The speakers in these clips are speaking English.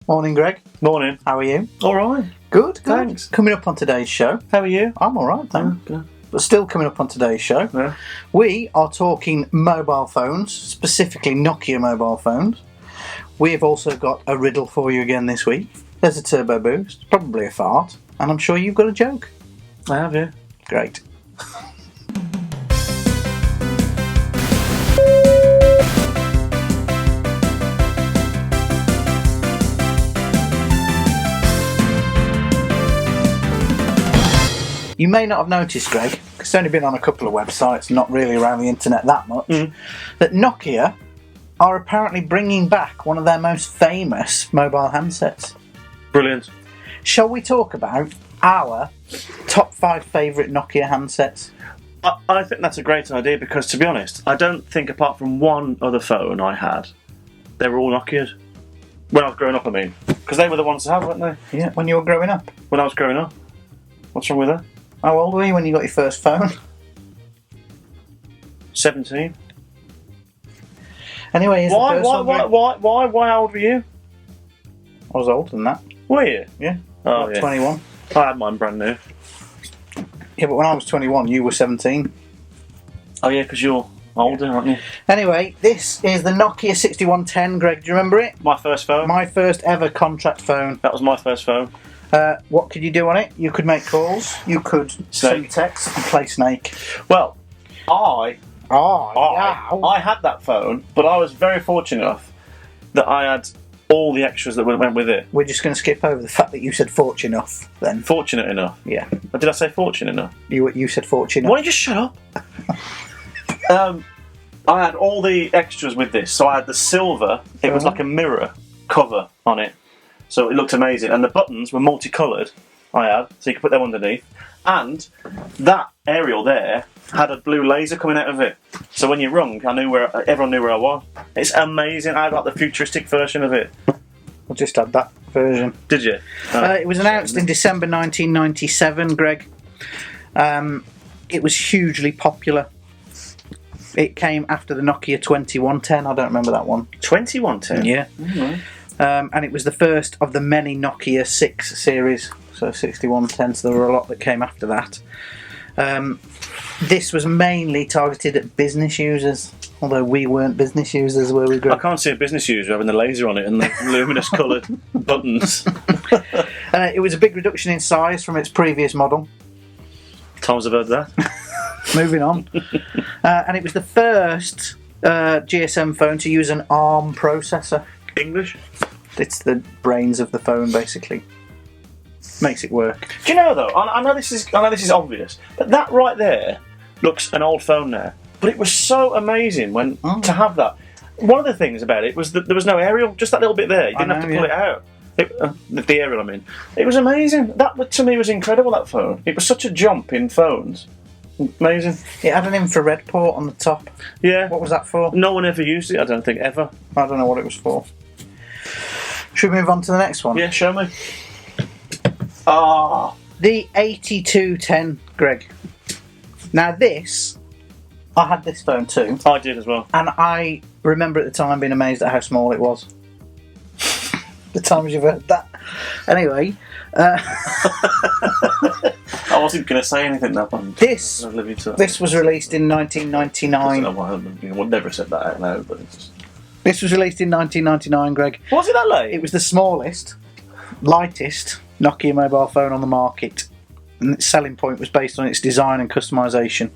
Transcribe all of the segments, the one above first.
Morning, Greg. Morning. How are you? All right. Good, Thanks. Coming up on today's show. How are you? I'm all right, thanks. Good. But still coming up on today's show, Yeah. we are talking mobile phones, specifically Nokia mobile phones. We've also got a riddle for you again this week. There's a turbo boost, probably a fart, and I'm sure you've got a joke. I have, yeah. Great. You may not have noticed, Greg, 'cause it's only been on a couple of websites, not really around the internet that much, that Nokia are apparently bringing back one of their most famous mobile handsets. Brilliant. Shall we talk about our top 5 favourite Nokia handsets? I think that's a great idea because, to be honest, I don't think apart from one other phone I had, they were all Nokias. When I was growing up, I mean. Because they were the ones to have, weren't they? Yeah, when you were growing up. When I was growing up. What's wrong with that? How old were you when you got your first phone? 17. Anyway, here's the first one. Why old were you? I was older than that. Were you? Yeah. Oh, yeah. 21. I had mine brand new. Yeah, but when I was 21, you were 17. Oh, yeah, because you're older, aren't you? Anyway, this is the Nokia 6110, Greg. Do you remember it? My first phone. My first ever contract phone. That was my first phone. What could you do on it? You could make calls, you could send texts and play Snake. Well, I I had that phone, but I was very fortunate enough that I had all the extras that went with it. We're just going to skip over the fact that you said fortunate enough then. Fortunate enough. Yeah. Or did I say fortunate enough? You said fortunate. Why don't you just shut up? I had all the extras with this. So I had the silver, it was like a mirror cover on it. So it looked amazing. And the buttons were multicoloured, I had, so you could put them underneath. And that aerial there had a blue laser coming out of it. So when you rung, everyone knew where I was. It's amazing. I had like the futuristic version of it. I just had that version. Did you? It was announced in December 1997, Greg. It was hugely popular. It came after the Nokia 2110. I don't remember that one. 2110? Yeah. Mm-hmm. And it was the first of the many Nokia 6 series. So 6110, so there were a lot that came after that. This was mainly targeted at business users, although we weren't business users where we grew up. I can't see a business user having the laser on it and the luminous coloured buttons. It was a big reduction in size from its previous model. Times I've heard that. Moving on. And it was the first GSM phone to use an ARM processor. English? It's the brains of the phone, basically. Makes it work. Do you know though? I know this is obvious, but that right there looks an old phone now. But it was so amazing to have that. One of the things about it was that there was no aerial, just that little bit there. You didn't have to pull it out. The aerial, I mean. It was amazing. That to me was incredible. That phone. It was such a jump in phones. Amazing. It had an infrared port on the top. Yeah. What was that for? No one ever used it. I don't think ever. I don't know what it was for. Should we move on to the next one? Yeah, show me. Ah, the 8210, Greg. Now this, I had this phone too. I did as well. And I remember at the time being amazed at how small it was. The times you've heard that. Anyway. I wasn't going to say anything that one. This was released in 1999. I would never have said that out loud, but it's just... This was released in 1999, Greg. Was it that late? It was the smallest, lightest Nokia mobile phone on the market. And its selling point was based on its design and customisation.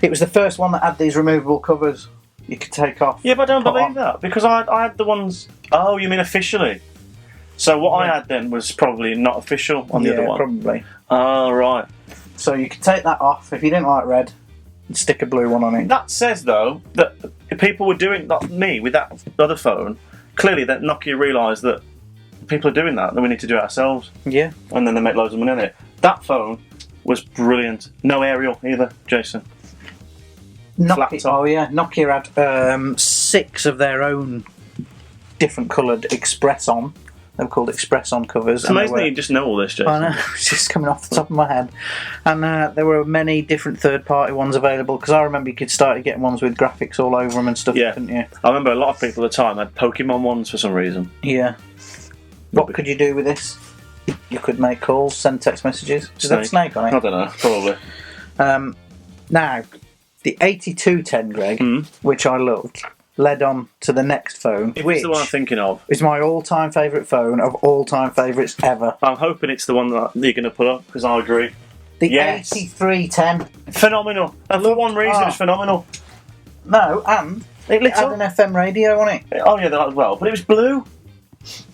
It was the first one that had these removable covers you could take off. Yeah, but I don't believe that, because I had the ones... Oh, you mean officially? So what I had then was probably not official on the other one? Probably. Oh, right. So you could take that off if you didn't like red and stick a blue one on it. That says, though, that people were doing, like me, with that other phone, clearly that Nokia realised that people are doing that, then we need to do it ourselves. Yeah. And then they make loads of money on it. That phone was brilliant. No aerial either, Jason. Nokia had 6 of their own different coloured Express On. They were called Express On covers. It's amazing that you just know all this, Jason. I know, it's just coming off the top of my head. And there were many different third-party ones available, because I remember you could start getting ones with graphics all over them and stuff, couldn't you? I remember a lot of people at the time had Pokemon ones for some reason. Yeah. What could you do with this? You could make calls, send text messages. Does that have a snake on it? I don't know, probably. Now, the 8210, Greg, which I loved, led on to the next phone, which it's the one I'm thinking of. is my all-time favourite phone of all-time favourites ever. I'm hoping it's the one that you're going to put up, because I agree. The Yes. 8310. Phenomenal. And for one reason, it's phenomenal. No, and It lit had up. an FM radio on it. Oh yeah, that as well. But it was blue.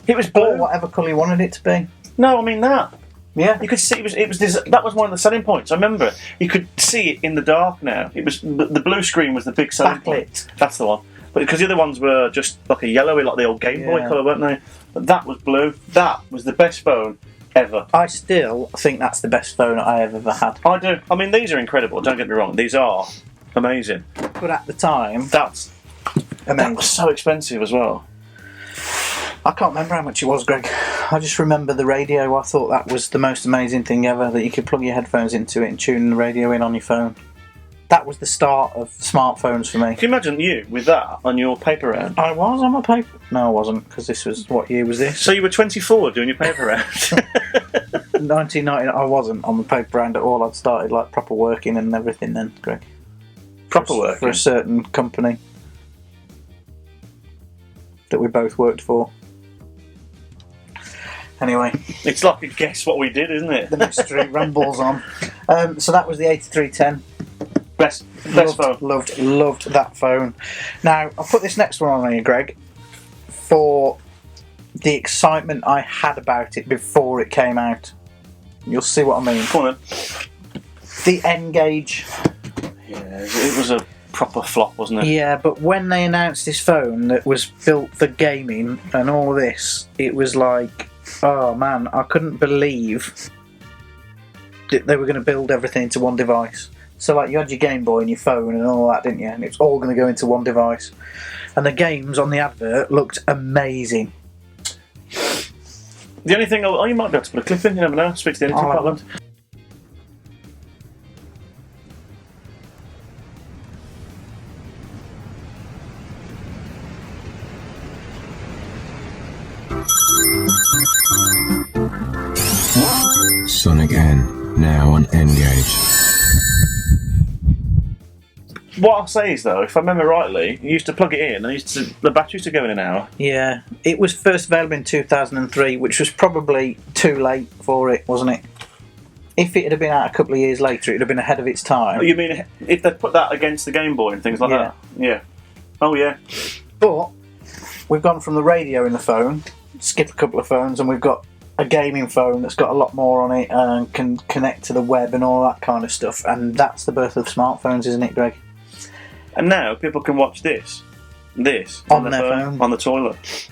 It was blue. Or whatever colour you wanted it to be. No, I mean that. Yeah. You could see that was one of the selling points. I remember you could see it in the dark. Now it was the blue screen was the big selling point. That's the one. But because the other ones were just like a yellowy, like the old Game Boy colour, weren't they? But that was blue. That was the best phone ever. I still think that's the best phone I have ever had. I do. I mean, these are incredible. Don't get me wrong. These are amazing. But at the time, That amazing. was so expensive as well. I can't remember how much it was, Greg. I just remember the radio. I thought that was the most amazing thing ever, that you could plug your headphones into it and tune the radio in on your phone. That was the start of smartphones for me. Can you imagine you with that on your paper round? I was on my paper. No, I wasn't, because this was, what year was this? So you were 24 doing your paper round? 1990. I wasn't on the paper round at all. I'd started like proper working and everything then, Greg. Proper work For a certain company that we both worked for. Anyway, It's like a guess what we did, isn't it? the mystery rumbles on. So that was the 8310. Best phone. Loved that phone. Now, I'll put this next one on here, Greg, for the excitement I had about it before it came out. You'll see what I mean. Come on then. The N-Gage. Yeah, it was a proper flop, wasn't it? Yeah, but when they announced this phone that was built for gaming and all this, it was like, oh man, I couldn't believe that they were going to build everything into one device. So like you had your Game Boy and your phone and all that, didn't you? And it's all going to go into one device. And the games on the advert looked amazing. The only thing, you might be able to put a clip in, you never know. Speak to the editing department. Sonic N, now on N-Gage. What I'll say is though, if I remember rightly, you used to plug it in, and the battery used to go in an hour. Yeah, it was first available in 2003, which was probably too late for it, wasn't it? If it had been out a couple of years later, it would have been ahead of its time. You mean if they put that against the Game Boy and things like that? Yeah. Oh yeah. But we've gone from the radio in the phone, skip a couple of phones, and we've got a gaming phone that's got a lot more on it and can connect to the web and all that kind of stuff. And that's the birth of smartphones, isn't it, Greg? And now people can watch this On their phone. on the toilet.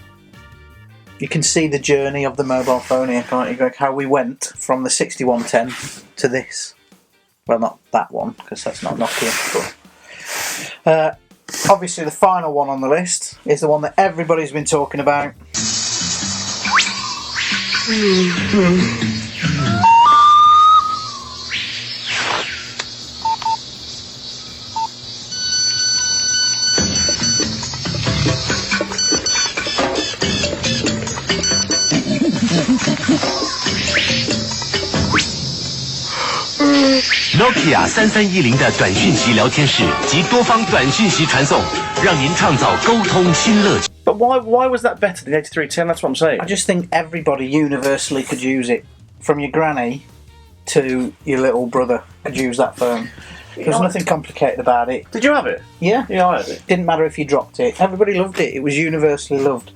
You can see the journey of the mobile phone here, can't you, Greg? How we went from the 6110 to this. Well, not that one, because that's not Nokia. But, obviously, the final one on the list is the one that everybody's been talking about. Nokia 3310的短讯息聊天室及多方短讯息传送，让您创造沟通新乐趣。 But why was that better than the 8310? That's what I'm saying. I just think everybody universally could use it. From your granny to your little brother could use that phone. There was nothing complicated about it. Did you have it? Yeah. Yeah, I had it. Didn't matter if you dropped it. Everybody loved it. It was universally loved.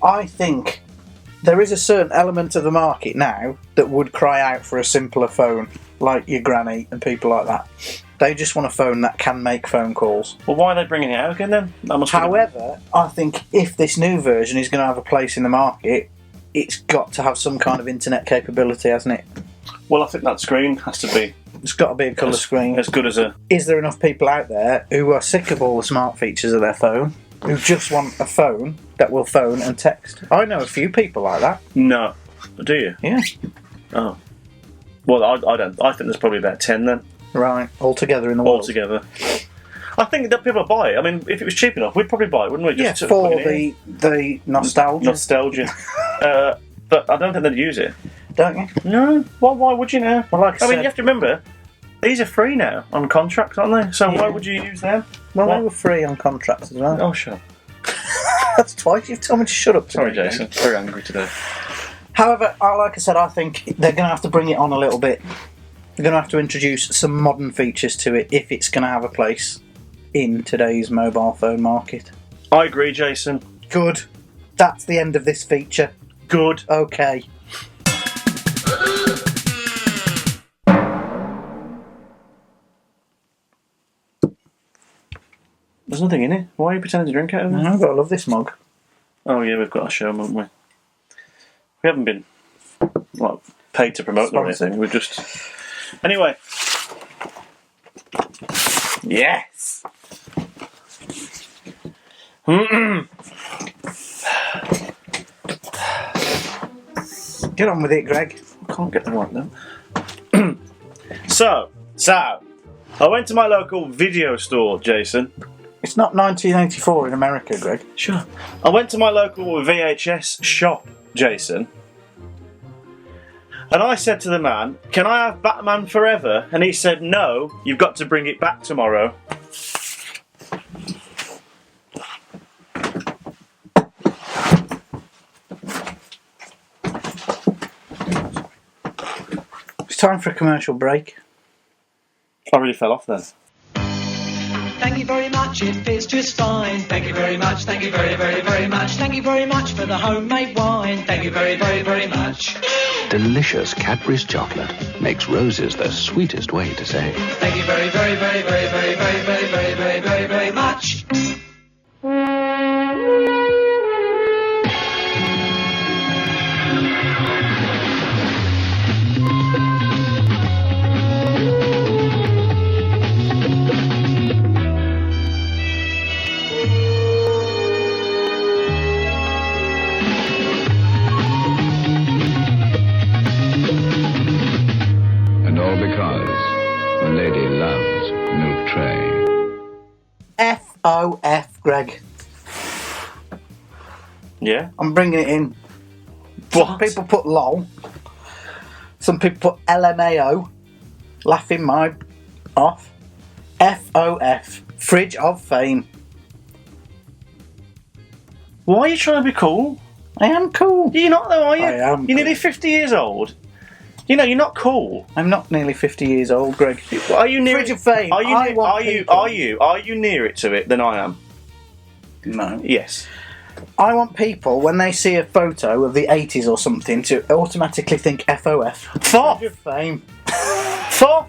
I think there is a certain element of the market now that would cry out for a simpler phone, like your granny and people like that. They just want a phone that can make phone calls. Well, why are they bringing it out again then? However, I think if this new version is going to have a place in the market, it's got to have some kind of internet capability, hasn't it? Well, I think that screen has to be It's got to be a colour screen. as good as a... Is there enough people out there who are sick of all the smart features of their phone, who just want a phone that will phone and text? I know a few people like that. No. Do you? Yeah. Oh. Well, I don't. I think there's probably about 10 then. Right, altogether in the world. Altogether. I think that people buy it. I mean, if it was cheap enough, we'd probably buy it, wouldn't we? Yeah, Just to for put it in. the nostalgia. Nostalgia. but I don't think they'd use it. Don't you? No. Why would you now? Well, like I mean, said- you have to remember, these are free now on contracts, aren't they? So why would you use them? Well, What? they were free on contracts as well. Oh, sure. That's twice you've told me to shut up. Sorry, today, Jason. Very angry today. However, like I said, I think they're going to have to bring it on a little bit. They're going to have to introduce some modern features to it if it's going to have a place in today's mobile phone market. I agree, Jason. Good. That's the end of this feature. Good. Okay. There's nothing in it. Why are you pretending to drink out of it? I've got to love this mug. Oh, yeah, we've got a show, haven't we? We haven't been paid to promote them or anything. We're just... Anyway. Yes! Get on with it, Greg. I can't get the right now. So, I went to my local video store, Jason. It's not 1984 in America, Greg. Sure. I went to my local VHS shop, Jason. And I said to the man, "Can I have Batman Forever?" And he said, "No, you've got to bring it back tomorrow." It's time for a commercial break. I really fell off then. Thank you very much, it feels just fine. Thank you very much, thank you very, very, very much. Thank you very much for the homemade wine. Thank you very, very, very much. Delicious Cadbury's chocolate makes roses the sweetest way to say. Thank you very, very, very, very, very, very, very, very, very, very, very much. And all because the lady loves milk tray. FOF, Greg. Yeah? I'm bringing it in. Some people put LOL. Some people put LMAO. Laughing my off. FOF. Fridge of Fame. Why are you trying to be cool? I am cool. You're not though, are you? I am You're nearly cool. 50 years old. You know, you're not cool. I'm not nearly 50 years old, Greg. Are you near Fridge of Fame. Are you I near, want are you people- are you near it to it than I am? No. Yes. I want people, when they see a photo of the 80s or something, to automatically think FOF. Fridge of Fame. Four.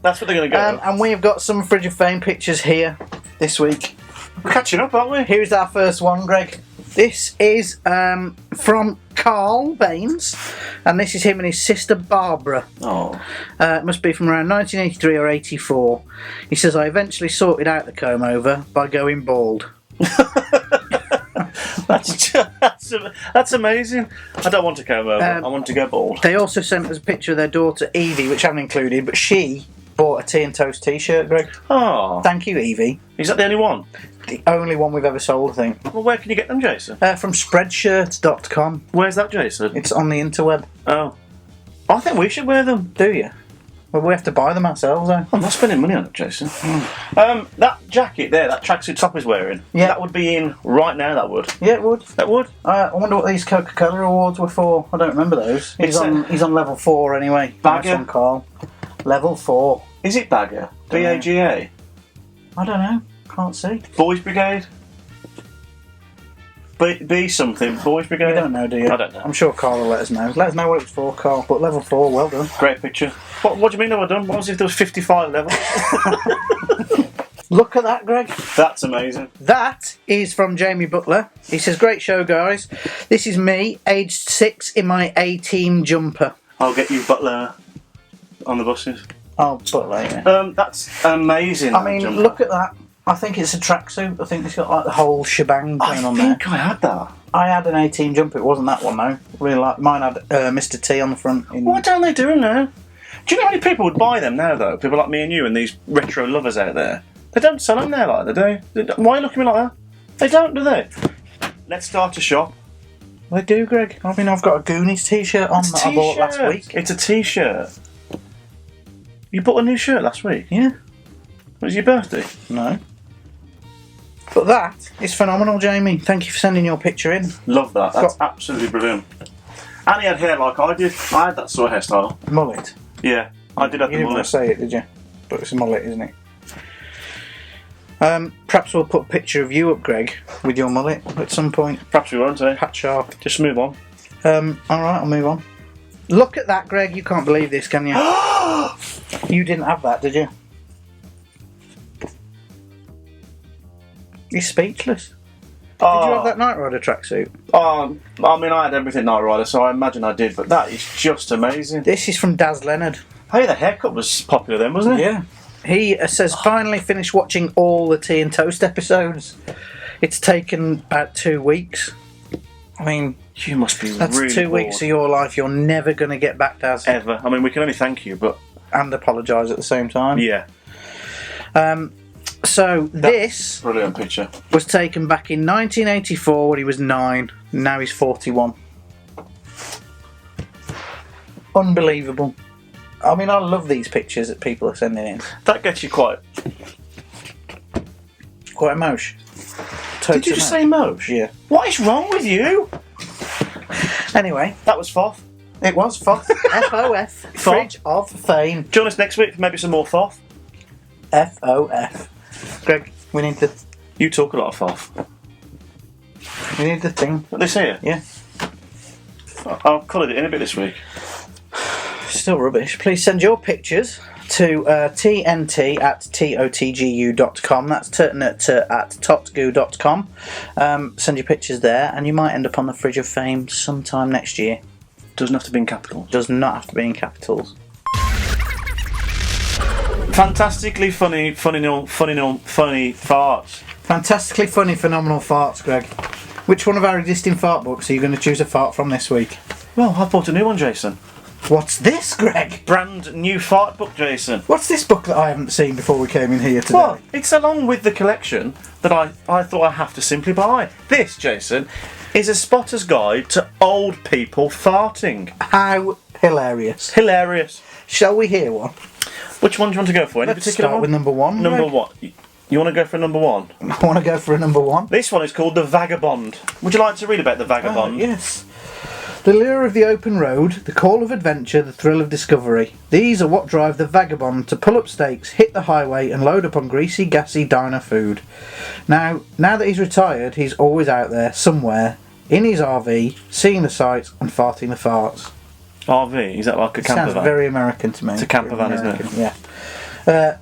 That's what they're going to go. And we've got some Fridge of Fame pictures here this week. We're catching up, aren't we? Here's our first one, Greg. This is from Carl Baines, and this is him and his sister Barbara. Oh. It must be from around 1983 or 84. He says, "I eventually sorted out the comb over by going bald." That's amazing. I don't want to come over. I want to go bald. They also sent us a picture of their daughter Evie, which I haven't included, but she bought a Tea and Toast t-shirt, Greg. Oh. Thank you, Evie. Is that the only one? The only one we've ever sold, I think. Well, where can you get them, Jason? From spreadshirts.com. Where's that, Jason? It's on the interweb. Oh. I think we should wear them. Do you? Well, we have to buy them ourselves, though. I'm not spending money on it, Jason. That jacket there, that tracksuit top he's wearing, Yeah. that would be in right now, that would. Yeah, it would. That would? I wonder what these Coca-Cola awards were for. I don't remember those. He's It's on level 4 anyway. Bagger. Nice one, Carl. Level 4. Is it Bagger? B-A-G-A? I don't know. Can't see. Boys Brigade? B something. Boys Brigade? You don't know, do you? I don't know. I'm sure Carl will let us know. Let us know what it's for, Carl. But level 4, well done. Great picture. What do you mean they were done? What was if there was 55 levels? Look at that, Greg. That's amazing. That is from Jamie Butler. He says, "Great show, guys. This is me, aged 6, in my A-team jumper." I'll get you Butler on the buses. Oh, Butler, yeah. That's amazing. I mean, look at that. I think it's a tracksuit. I think it's got like the whole shebang going on there. I think I had that. I had an A-team jumper. It wasn't that one though. Really like mine had Mr. T on the front. Why don't they do them now? Do you know how many people would buy them now, though? People like me and you and these retro lovers out there. They don't sell them now like they do. Why are you looking at me like that? They don't, do they? Let's start a shop. They do, Greg. I mean, I've got a Goonies t-shirt on that I bought last week. It's a t-shirt. You bought a new shirt last week? Yeah. Was it your birthday? No. But that is phenomenal, Jamie. Thank you for sending your picture in. Love that. That's absolutely brilliant. And he had hair like I did. I had that sort of hairstyle. Mullet. Yeah, I did have You the didn't want mullet. to say it, did you? But it's a mullet, isn't it? Perhaps we'll put a picture of you up, Greg, with your mullet at some point. Perhaps we won't, eh? Pat sharp. Just move on. Alright, I'll move on. Look at that, Greg. You can't believe this, can you? You didn't have that, did you? You're speechless. Did you have that Knight Rider tracksuit? I mean, I had everything Knight Rider, so I imagine I did, but that is just amazing. This is from Daz Leonard. Hey, the haircut was popular then, wasn't it? Yeah. He says, finally finished watching all the Tea and Toast episodes. It's taken about 2 weeks. I mean, You must be that's really 2 weeks of your life you're never going to get back, Daz. Ever. I mean, we can only thank you, but... And apologise at the same time. Yeah. So, this Brilliant picture. was taken back in 1984 when he was 9. Now he's 41. Unbelievable. I mean, I love these pictures that people are sending in. That gets you quite... Quite emotion. Did you just say Mosh? Yeah. What is wrong with you? Anyway, That was Foth. it was FOF. FOF. Fridge of Fame. Join us next week for maybe some more Foth. FOF. Greg, we need the You talk a lot of Foth. thing. What they say? Yeah. I've coloured it in a bit this week. Still rubbish. Please send your pictures to tnt@totgu.com. That's turtnet@totgu.com. Send your pictures there, and you might end up on the Fridge of Fame sometime next year. Doesn't have to be in capital. Does not have to be in capitals. Fantastically funny farts. Fantastically funny, phenomenal farts, Greg. Which one of our existing fart books are you going to choose a fart from this week? Well, I bought a new one, Jason. What's this, Greg? Brand new fart book, Jason. What's this book that I haven't seen before we came in here today? Well, it's along with the collection that I thought I have to simply buy. This, Jason, is a spotter's guide to old people farting. How hilarious. Hilarious. Shall we hear one? Which one do you want to go for? Any Let's particular start one? with number one. Number Greg. what? You want to go for number one? I want to go for a number one. This one is called The Vagabond. Would you like to read about The Vagabond? Yes. The lure of the open road, the call of adventure, the thrill of discovery. These are what drive the vagabond to pull up stakes, hit the highway and load up on greasy, gassy diner food. Now that he's retired, he's always out there, somewhere, in his RV, seeing the sights and farting the farts. RV? Is that like a camper Sounds van? very American to me. It's a camper van, isn't it? Yeah.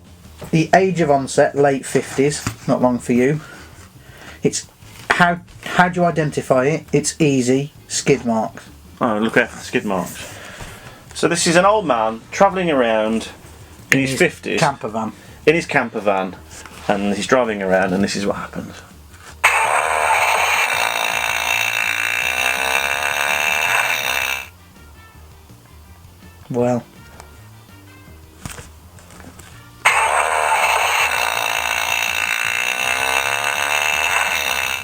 The age of onset, late 50s, not long for you. It's how do you identify it? It's easy, skid marks. Oh, look at the skid marks. So this is an old man travelling around in his 50s. Camper van. In his camper van. And he's driving around and this is what happens. Well.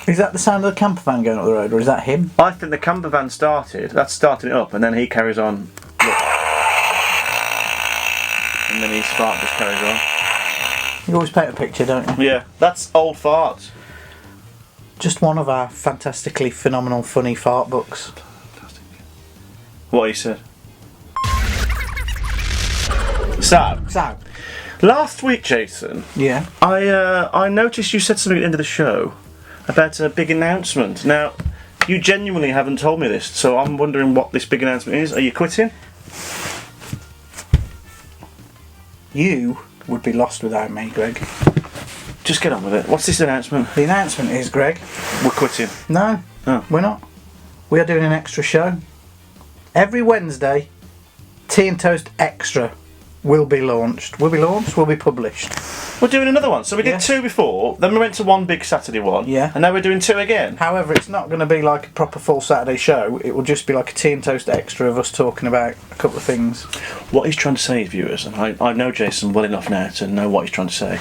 Is that the sound of the camper van going up the road, or is that him? I think the camper van started, that's starting it up, and then he carries on. Look. And then his fart just carries on. You always paint a picture, don't you? Yeah, that's old farts. Just one of our fantastically phenomenal funny fart books. What he said. So, last week, Jason, Yeah. I noticed you said something at the end of the show about a big announcement. Now, you genuinely haven't told me this, so I'm wondering what this big announcement is. Are you quitting? You would be lost without me, Greg. Just get on with it. What's this announcement? The announcement is, Greg. We're quitting. No, Oh. we're not. We are doing an extra show. Every Wednesday, Tea and Toast Extra will be launched. Will be published. We're doing another one. So we did Yes. 2 before, then we went to one big Saturday one, Yeah. and now we're doing 2 again. However, it's not going to be like a proper full Saturday show. It will just be like a Tea and Toast Extra of us talking about a couple of things. What he's trying to say, viewers, and I know Jason well enough now to know what he's trying to say.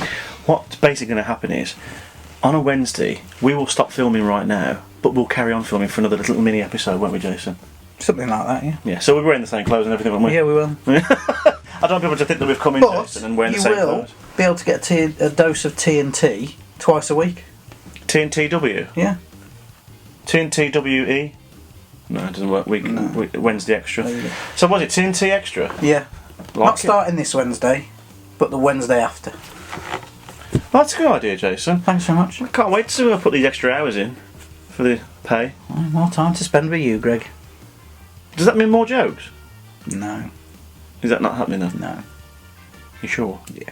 What's basically going to happen is, on a Wednesday, we will stop filming right now, but we'll carry on filming for another little mini episode, won't we, Jason? Something like that, yeah. Yeah, so we're wearing the same clothes and everything, won't we? Yeah, we will. I don't want people to think that we've come in, But Jason, and wearing the you same will clothes. be able to get a dose of TNT twice a week. TNTW? Yeah. TNTWE? No, it doesn't work. Wednesday Extra. There you go. So was it TNT Extra? Yeah. Like Not it? starting this Wednesday, but the Wednesday after. Well, that's a good idea, Jason. Thanks very much. I can't wait to put these extra hours in for the pay. More time to spend with you, Greg. Does that mean more jokes? No. Is that not happening then? No. You sure? Yeah.